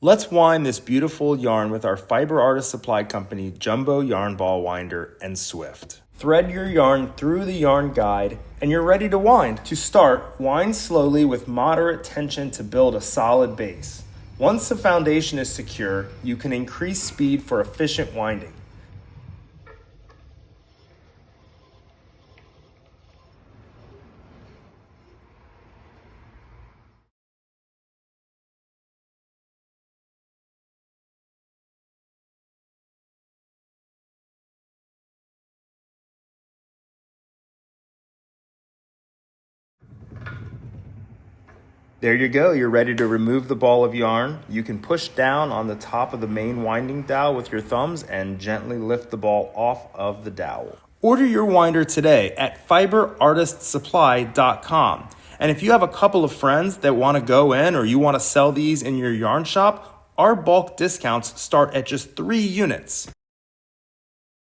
Let's wind this beautiful yarn with our Fiber Artist Supply Company Jumbo Yarn Ball Winder and Swift. Thread your yarn through the yarn guide and you're ready to wind. To start, wind slowly with moderate tension to build a solid base. Once the foundation is secure, you can increase speed for efficient winding. There you go, you're ready to remove the ball of yarn. You can push down on the top of the main winding dowel with your thumbs and gently lift the ball off of the dowel. Order your winder today at fiberartistsupply.com. And if you have a couple of friends that want to go in or you want to sell these in your yarn shop, our bulk discounts start at just 3 units.